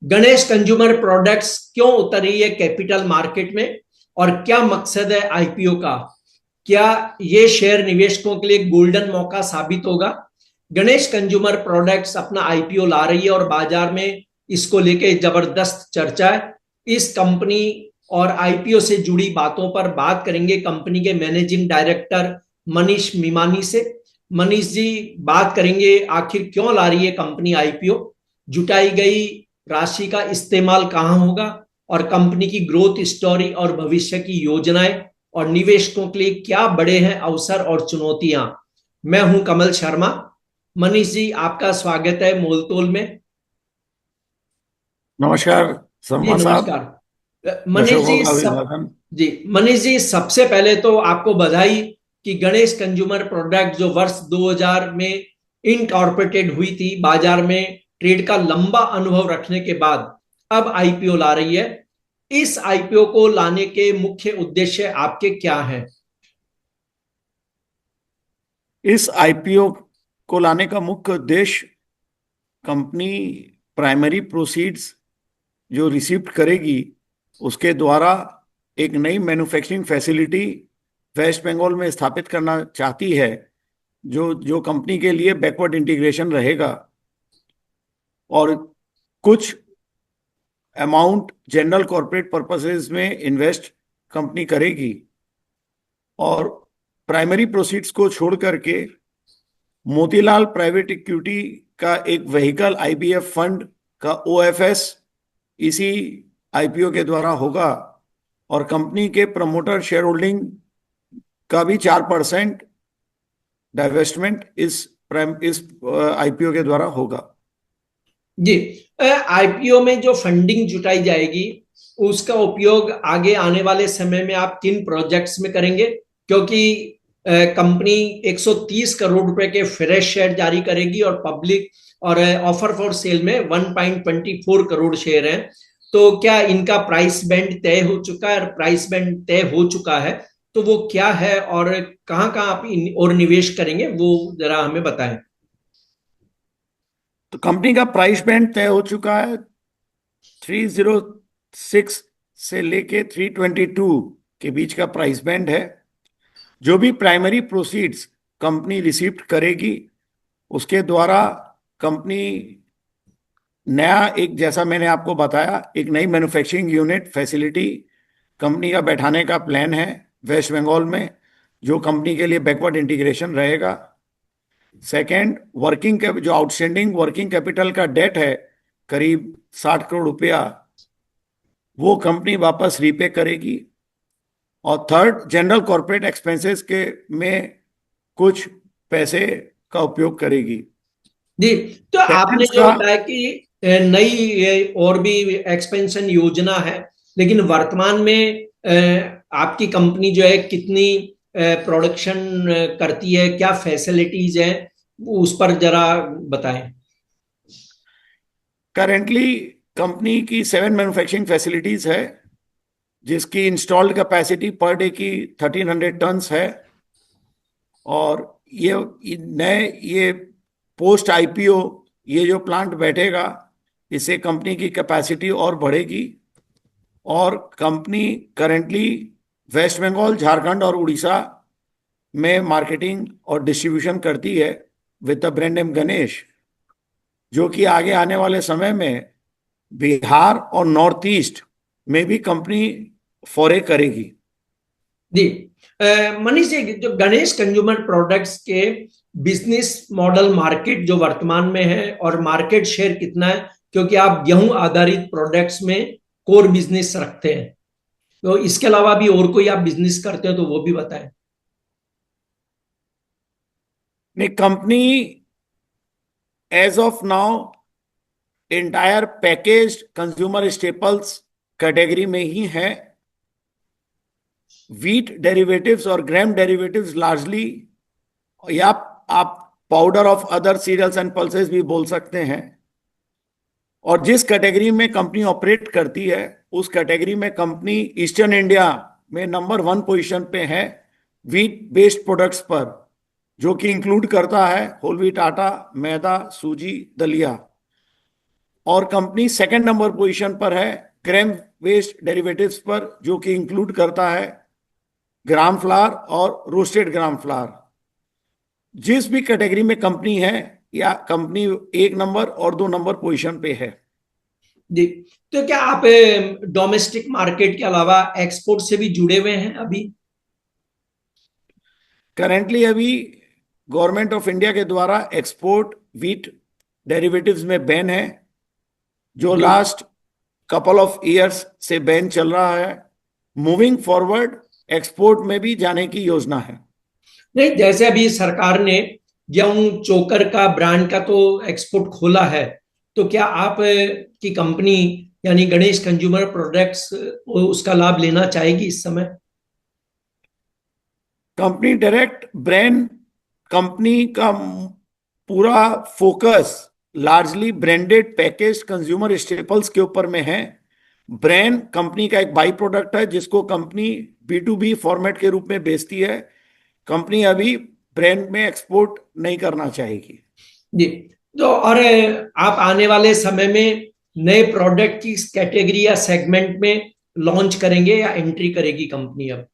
Ganesh consumer products क्यों उतरी है कैपिटल मार्केट में और क्या मकसद है आईपीओ का? क्या ये शेयर निवेशकों के लिए गोल्डन मौका साबित होगा? गणेश कंज्यूमर प्रोडक्ट्स अपना आईपीओ ला रही है और बाजार में इसको लेके जबरदस्त चर्चा है। इस कंपनी और आईपीओ से जुड़ी बातों पर बात करेंगे कंपनी के मैनेजिंग डायरेक्टर मनीष मीमानी से। मनीष जी, बात करेंगे आखिर क्यों ला रही है कंपनी आईपीओ, जुटाई गई राशि का इस्तेमाल कहां होगा और कंपनी की ग्रोथ स्टोरी और भविष्य की योजनाएं और निवेशकों के लिए क्या बड़े हैं अवसर और चुनौतियां। मैं हूं कमल शर्मा। मनीष जी, आपका स्वागत है मोलतोल में। नमस्कार जी शर्मा साहब। नमस्कार मनीष दर्शकों जी। का अभिवादन। जी मनीष जी, सबसे पहले तो आपको बधाई कि गणेश कंज्यूमर प्रोडक्ट जो वर्ष 2000 में इनकॉर्पोरेटेड हुई थी, बाजार में ट्रेड का लंबा अनुभव रखने के बाद अब आईपीओ ला रही है। इस आईपीओ को लाने के मुख्य उद्देश्य आपके क्या हैं? इस आईपीओ को लाने का मुख्य उद्देश्य कंपनी प्राइमरी प्रोसीड्स जो रिसीव करेगी उसके द्वारा एक नई मैन्युफैक्चरिंग फैसिलिटी वेस्ट बंगाल में स्थापित करना चाहती है, जो जो कंपनी के लिए बैकवर्ड इंटीग्रेशन रहेगा। और कुछ अमाउंट जनरल कॉर्पोरेट पर्पसेस में इन्वेस्ट कंपनी करेगी और प्राइमरी प्रोसीड्स को छोड़ करके मोतीलाल प्राइवेट इक्विटी का एक व्हीकल आईबीएफ फंड का ओएफएस इसी आईपीओ के द्वारा होगा और कंपनी के प्रमोटर शेयर होल्डिंग का भी 4% डाइवेस्टमेंट इस आईपीओ के द्वारा होगा। जी, आईपीओ में जो फंडिंग जुटाई जाएगी उसका उपयोग आगे आने वाले समय में आप किन प्रोजेक्ट्स में करेंगे? क्योंकि कंपनी 130 करोड़ रुपए के फ्रेश शेयर जारी करेगी और पब्लिक और ऑफर फॉर सेल में 1.24 करोड़ शेयर हैं। तो क्या इनका प्राइस बैंड तय हो चुका है? और प्राइस बैंड तय हो चुका है तो वो क्या है और कहां कहां आप और निवेश करेंगे, वो जरा हमें बताएं। तो कंपनी का प्राइस बैंड तय हो चुका है। 306 से लेके 322 के बीच का प्राइस बैंड है। जो भी प्राइमरी प्रोसीड्स कंपनी रिसीव करेगी उसके द्वारा कंपनी नया, एक जैसा मैंने आपको बताया, एक नई मैन्युफैक्चरिंग यूनिट फैसिलिटी कंपनी का बैठाने का प्लान है वेस्ट बंगाल में, जो कंपनी के लिए बैकवर्ड इंटीग्रेशन रहेगा। सेकंड, जो आउटस्टैंडिंग वर्किंग कैपिटल का डेट है करीब 60 करोड़ रुपया, वो कंपनी वापस रीपे करेगी। और थर्ड, जनरल कॉर्पोरेट एक्सपेंसेस के में कुछ पैसे का उपयोग करेगी। जी, तो आपने कैपेक्स जो का बताया कि नई ये और भी एक्सपेंशन योजना है, लेकिन वर्तमान में आपकी कंपनी जो है कितनी प्रोडक्शन करती है, क्या फैसिलिटीज है, उस पर जरा बताएं। करेंटली कंपनी की 7 मैन्युफैक्चरिंग फैसिलिटीज है, जिसकी इंस्टॉल्ड कैपेसिटी पर डे की 1300 टन्स है। और ये पोस्ट आईपीओ ये जो प्लांट बैठेगा, इससे कंपनी की कैपेसिटी और बढ़ेगी। और company currently West Bengal, Jharkhand और उड़ीसा में मार्केटिंग और डिस्ट्रीब्यूशन करती है with the brand name Ganesh, जो कि आगे आने वाले समय में बिहार और नॉर्थ ईस्ट में भी कंपनी फॉरे करेगी। जी, मनीष जी, जो गणेश कंज्यूमर प्रोडक्ट्स के बिजनेस मॉडल मार्केट जो वर्तमान में है और मार्केट शेयर कितना है, क्योंकि आप गेहूं आधारित प्रोडक्ट्स में कोर बिजनेस रखते हैं, तो इसके अलावा भी और कोई आप बिजनेस करते हो तो वो भी बताएं। नहीं, company as of now entire packaged consumer staples category में ही है। व्हीट डेरिवेटिव्स और ग्रेन डेरिवेटिव्स लार्जली, या आप powder of other cereals and pulses भी बोल सकते हैं। और जिस कैटेगरी में कंपनी ऑपरेट करती है उस कैटेगरी में कंपनी ईस्टर्न इंडिया में नंबर 1 पोजीशन पे है व्हीट बेस्ड प्रोडक्ट्स पर, जो कि इंक्लूड करता है होल व्हीट आटा, मैदा, सूजी, दलिया। और कंपनी सेकंड नंबर पोजीशन पर है क्रेम बेस्ड डेरिवेटिव्स पर, जो कि इंक्लूड करता है ग्राम फ्लावर और रोस्टेड ग्राम फ्लावर। जिस भी कैटेगरी में कंपनी है, या कंपनी एक नंबर और दो नंबर पोजीशन पे है। जी, तो क्या आप डोमेस्टिक मार्केट के अलावा एक्सपोर्ट से भी जुड़े हुए हैं अभी? करेंटली अभी गवर्नमेंट ऑफ इंडिया के द्वारा एक्सपोर्ट व्हीट डेरिवेटिव्स में बैन है, जो जी लास्ट कपल ऑफ इयर्स से बैन चल रहा है। मूविंग फॉरवर्ड एक्सपोर्ट में भी जाने की योजना है। नहीं, जैसे अभी सरकार ने गेहूं चोकर का ब्रांड का तो एक्सपोर्ट खोला है, तो क्या आप की कंपनी यानी गणेश कंज्यूमर प्रोडक्ट्स उसका लाभ लेना चाहेगी इस समय? कंपनी डायरेक्ट ब्रांड, कंपनी का पूरा focus largely branded package consumer staples के ऊपर में है। ब्रांड कंपनी का एक बाई प्रोडक्ट है, जिसको कंपनी B2B फॉर्मेट के रूप में बेचती है। कंपनी अभी ब्रांड में एक्सपोर्ट नहीं करना चाहेगी। जी, तो और आप आने वाले समय में नए प्रोडक्ट की कैटेगरी या सेगमेंट में लॉन्च करेंगे या एंट्री करेगी कंपनी अब?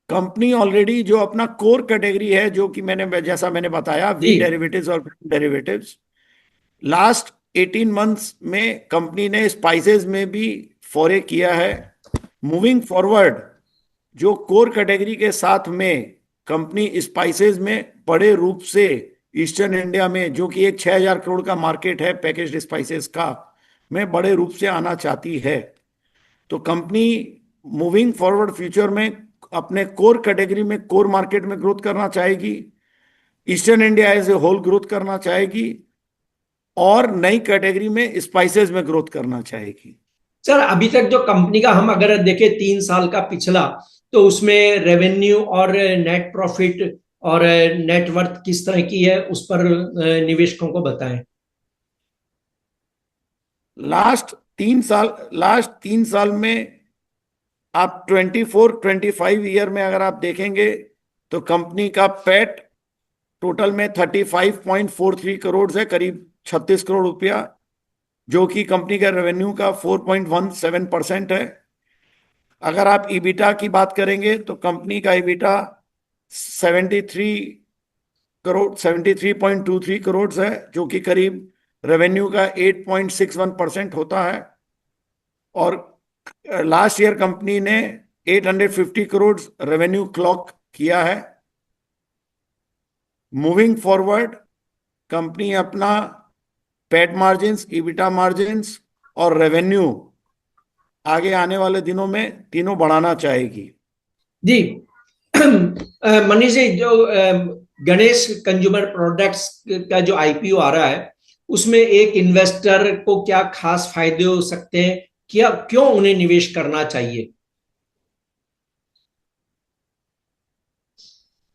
कंपनी ऑलरेडी जो अपना कोर कैटेगरी है, जो कि जैसा मैंने बताया, जी वीट डेरिवेटिव्स और डेरिवेटिव्स, लास्ट 18 मंथ्स में कंपनी ने स्पाइसेस में भी फॉरे किया है। मूविंग फॉरवर्ड जो कोर कैटेगरी के साथ में कंपनी स्पाइसेस में बड़े रूप से ईस्टर्न इंडिया में, जो कि एक 6,000 करोड़ का मार्केट है पैकेज्ड स्पाइसेस का, में बड़े रूप से आना चाहती है। तो कंपनी मूविंग फॉरवर्ड फ्यूचर में अपने कोर कैटेगरी में, कोर मार्केट में ग्रोथ करना चाहेगी, eastern India as a whole growth करना चाहेगी, और नई कैटेगरी में स्पाइसेस में ग्रोथ करना चाहेगी। सर, अभी तक जो कंपनी का हम अगर देखें 3 साल का पिछला, तो उसमें रेवेन्यू और नेट प्रॉफिट और नेटवर्थ किस तरह की है, उस पर निवेशकों को बताएं। लास्ट 3 साल में आप 24-25 ईयर में अगर आप देखेंगे, तो कंपनी का पैट टोटल में 35.43 करोड़ है, करीब 36 करोड़ रुपया, जो कि कंपनी का रेवेन्यू का 4.17% है। अगर आप ईबिटा की बात करेंगे, तो कंपनी का ईबिटा 73 करोड़ है, जो कि करीब रेवेन्यू का 8.61% होता है। और लास्ट ईयर कंपनी ने 850 करोड़ रेवेन्यू क्लॉक किया है। मूविंग फॉरवर्ड कंपनी अपना पैट मार्जिन्स, ईबिटा मार्जिन्स और रेवेन्यू आगे आने वाले दिनों में तीनों बढ़ाना चाहेगी। जी मनीष जी, जो गणेश कंज्यूमर प्रोडक्ट्स का जो आईपीओ आ रहा है, उसमें एक इन्वेस्टर को क्या खास फायदे हो सकते हैं, क्या क्यों उन्हें निवेश करना चाहिए?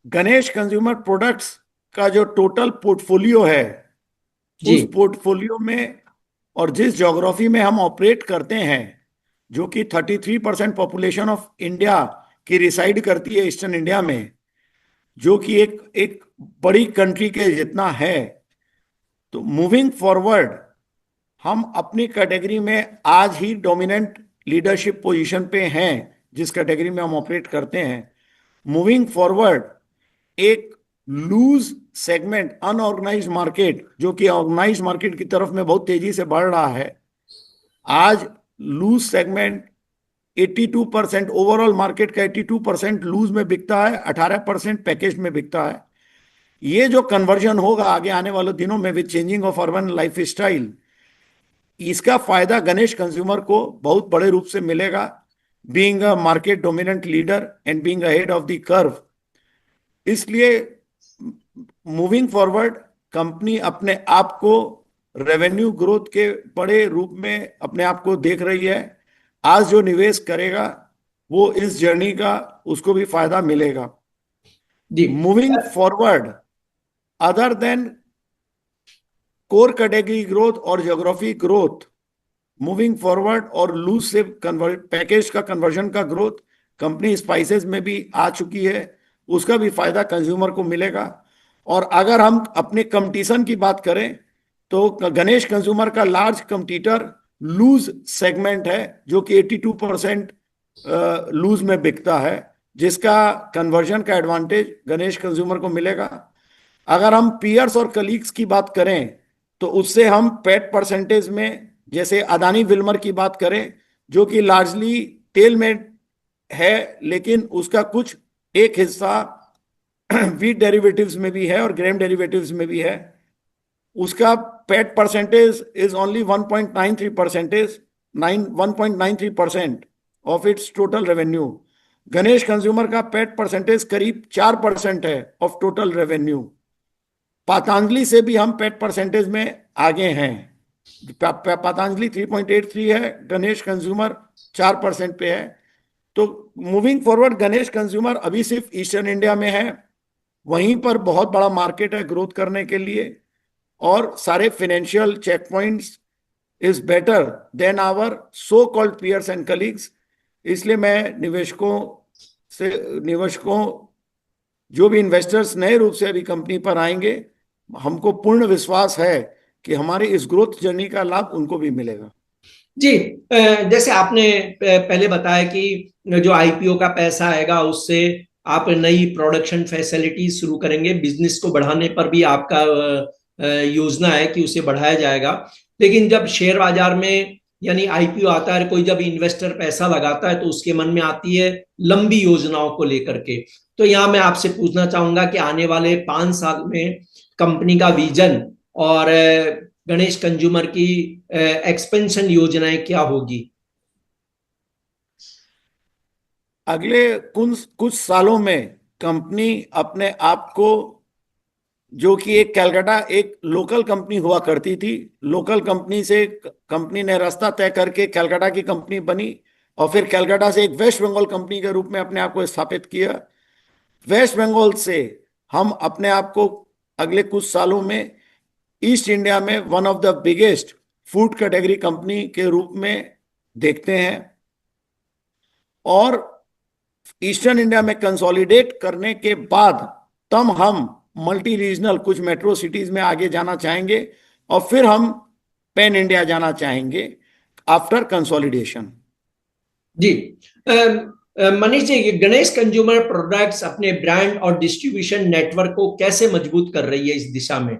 गणेश कंज्यूमर प्रोडक्ट्स का जो टोटल पोर्टफोलियो है, जी उस पोर्टफोलियो में और जिस ज्योग्राफी में हम ऑपरेट करते हैं, जो कि 33% पॉपुलेशन ऑफ इंडिया की रिसाइड करती है ईस्टर्न इंडिया में, जो कि एक एक बड़ी कंट्री के जितना है। तो मूविंग फॉरवर्ड हम अपनी कैटेगरी में आज ही डोमिनेंट लीडरशिप पोजीशन पे हैं, जिस कैटेगरी में हम ऑपरेट करते हैं। मूविंग फॉरवर्ड एक लूज सेगमेंट, अनऑर्गेनाइज्ड मार्केट, जो कि ऑर्गेनाइज्ड मार्केट की तरफ में बहुत तेजी से बढ़ रहा है। आज लूज सेगमेंट 82%, ओवरऑल मार्केट का 82% लूज में बिकता है, 18% पैकेज में बिकता है। ये जो कन्वर्जन होगा आगे आने वाले दिनों में with changing of urban life style, इसका फायदा गणेश कंज्यूमर को बहुत बड़े रूप से मिलेगा, being a market dominant leader and being ahead of the curve. इसलिए मूविंग फॉरवर्ड कंपनी अपने आप को रेवेन्यू ग्रोथ के बड़े रूप में अपने आप को देख रही है। आज जो निवेश करेगा वो इस जर्नी का उसको भी फायदा मिलेगा। जी moving forward, other than core category growth और ज्योग्राफी ग्रोथ, मूविंग फॉरवर्ड और लूज से पैकेज का कन्वर्जन का ग्रोथ कंपनी स्पाइसेस में भी आ चुकी है, उसका भी फायदा कंज्यूमर को मिलेगा। और अगर हम अपने कंपटीशन की बात करें, तो गणेश कंज्यूमर का लार्ज कंपटीटर लूज सेगमेंट है, जो कि 82% लूज में बिकता है, जिसका कन्वर्जन का एडवांटेज गणेश कंज्यूमर को मिलेगा। अगर हम पीयर्स और कलीग्स की बात करें तो उससे हम पेट परसेंटेज में, जैसे अदानी विल्मर की बात करें, जो कि लार्जली तेल में है, लेकिन उसका कुछ एक हिस्सा वीट डेरिवेटिव्स में भी है और ग्रेन डेरिवेटिव्स में भी है, उसका PAT percentage is only 1.93% of its total revenue. Ganesh consumer का पेट परसेंटेज करीब 4% है ऑफ टोटल रेवेन्यू। पतंजलि से भी हम पेट परसेंटेज में आगे हैं। पतंजलि 3.83 है, गणेश कंज्यूमर 4% पे है। तो मूविंग फॉरवर्ड गणेश कंज्यूमर अभी सिर्फ ईस्टर्न इंडिया में है, वहीं पर बहुत बड़ा मार्केट है ग्रोथ करने के लिए, और सारे financial check points is better than our so called peers and colleagues. इसलिए मैं निवेशकों जो भी इन्वेस्टर्स नए रूप से अभी कंपनी पर आएंगे, हमको पूर्ण विश्वास है कि हमारी इस ग्रोथ जर्नी का लाभ उनको भी मिलेगा। जी, जैसे आपने पहले बताया कि जो आईपीओ का पैसा आएगा उससे आप नई प्रोडक्शन फैसिलिटी शुरू करेंगे, बिजनेस को बढ़ाने पर भी आपका योजना है कि उसे बढ़ाया जाएगा। लेकिन जब शेयर बाजार में यानी आईपीओ आता है, कोई जब इन्वेस्टर पैसा लगाता है तो उसके मन में आती है लंबी योजनाओं को लेकर के। तो यहाँ मैं आपसे पूछना चाहूंगा कि आने वाले 5 साल में कंपनी का विजन और गणेश कंज्यूमर की एक्सपेंशन योजनाएं क्या होगी? अगले कुछ कुछ सालों में कंपनी अपने आप को, जो कि एक कलकत्ता एक लोकल कंपनी हुआ करती थी, लोकल कंपनी से कंपनी ने रास्ता तय करके कलकत्ता की कंपनी बनी, और फिर कलकत्ता से एक वेस्ट बंगाल कंपनी के रूप में अपने आप को स्थापित किया। वेस्ट बंगाल से हम अपने आप को अगले कुछ सालों में ईस्ट इंडिया में one of the biggest food category company के रूप में देखते हैं, और ईस्टर्न इंडिया में कंसोलिडेट करने के बाद तब हम मल्टी रीजनल कुछ मेट्रो सिटीज में आगे जाना चाहेंगे, और फिर हम पैन इंडिया जाना चाहेंगे आफ्टर कंसोलिडेशन। जी, मनीष जी, गणेश कंज्यूमर प्रोडक्ट्स अपने ब्रांड और डिस्ट्रीब्यूशन नेटवर्क को कैसे मजबूत कर रही है इस दिशा में?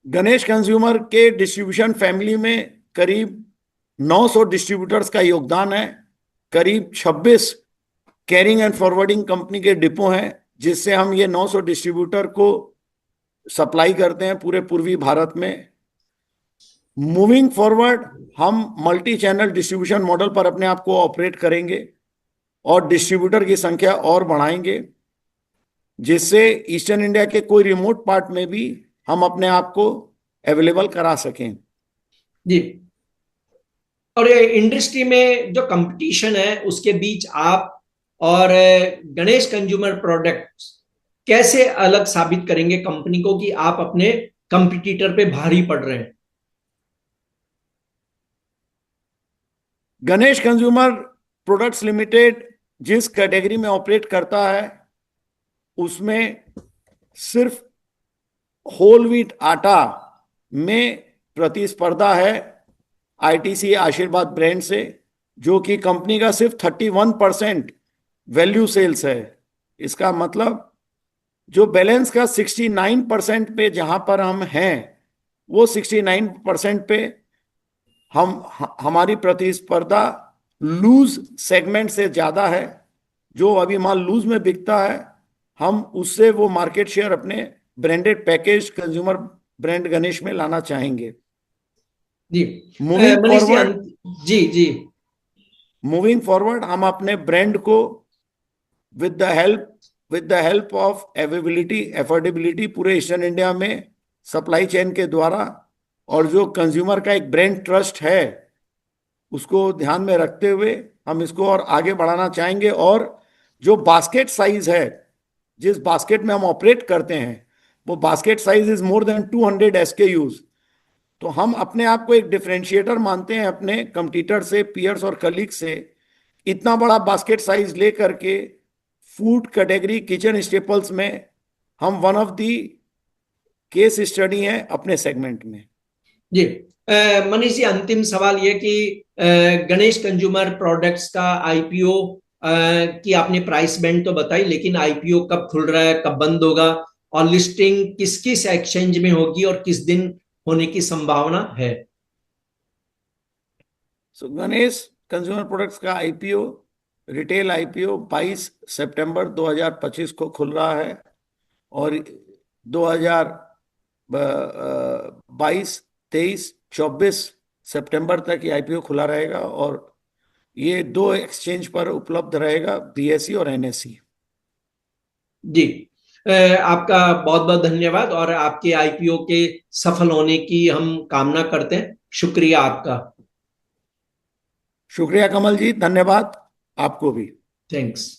गणेश कंज्यूमर के डिस्ट्रीब्यूशन फैमिली में करीब 900 डिस्ट्रीब्यूटर्स का योगदान है। करीब 26 कैरिंग एंड फॉरवर्डिंग कंपनी के डिपो हैं, जिससे हम ये 900 डिस्ट्रीब्यूटर को सप्लाई करते हैं पूरे पूर्वी भारत में। मूविंग फॉरवर्ड हम मल्टी चैनल डिस्ट्रीब्यूशन मॉडल पर अपने आप को ऑपरेट करेंगे और डिस्ट्रीब्यूटर की संख्या और बढ़ाएंगे, जिससे ईस्टर्न इंडिया के कोई रिमोट पार्ट में भी हम अपने आप को अवेलेबल करा सकें। जी, और ये इंडस्ट्री में जो कंपटीशन है उसके बीच आप और गणेश कंज्यूमर प्रोडक्ट्स कैसे अलग साबित करेंगे कंपनी को कि आप अपने कंपटीटर पे भारी पड़ रहे हैं? गणेश कंज्यूमर प्रोडक्ट्स लिमिटेड जिस कैटेगरी में ऑपरेट करता है उसमें सिर्फ होल व्हीट आटा में प्रतिस्पर्धा है आईटीसी आशीर्वाद ब्रांड से, जो कि कंपनी का सिर्फ 31% वैल्यू सेल्स है। इसका मतलब जो बैलेंस का 69% पे जहां पर हम हैं, वो 69% पे हमारी प्रतिस्पर्धा लूज सेगमेंट से ज्यादा है। जो अभी माल लूज में बिकता है, हम उससे वो मार्केट शेयर अपने branded package consumer brand Ganesh में लाना चाहेंगे। जी, मूविंग मनीष जी, फॉरवर्ड जी जी, मूविंग फॉरवर्ड हम अपने ब्रांड को with the help of availability affordability पूरे ईस्टर्न इंडिया में सप्लाई चेन के द्वारा, और जो कंज्यूमर का एक ब्रांड ट्रस्ट है उसको ध्यान में रखते हुए हम इसको और आगे बढ़ाना चाहेंगे। और जो बास्केट साइज है, जिस बास्केट में हम ऑपरेट करते हैं, वो basket size is more than 200 SKUs। तो हम अपने आप को एक डिफरेंशिएटर मानते हैं अपने कंपटीटर से, पीयर्स और कलीग से। इतना बड़ा बास्केट साइज ले करके फूड कैटेगरी किचन स्टेपल्स में हम one of the case study हैं अपने सेगमेंट में। जी मनीष जी, अंतिम सवाल ये कि गणेश कंज्यूमर प्रोडक्ट्स का आईपीओ की आपने प्राइस बैंड तो बताई, लेकिन आईपीओ कब खुल रहा है, कब बंद होगा, और लिस्टिंग किस किस एक्सचेंज में होगी और किस दिन होने की संभावना है? गणेश कंज्यूमर प्रोडक्ट्स का आईपीओ, रिटेल आईपीओ 22 सितंबर 2025 को खुल रहा है, और 2022, 23, 24 सितंबर तक ये आईपीओ खुला रहेगा, और ये 2 एक्सचेंज पर उपलब्ध रहेगा, बीएसई और एनएसई। जी आपका बहुत बहुत धन्यवाद, और आपके आईपीओ के सफल होने की हम कामना करते हैं। शुक्रिया आपका। शुक्रिया कमल जी, धन्यवाद आपको भी। थैंक्स।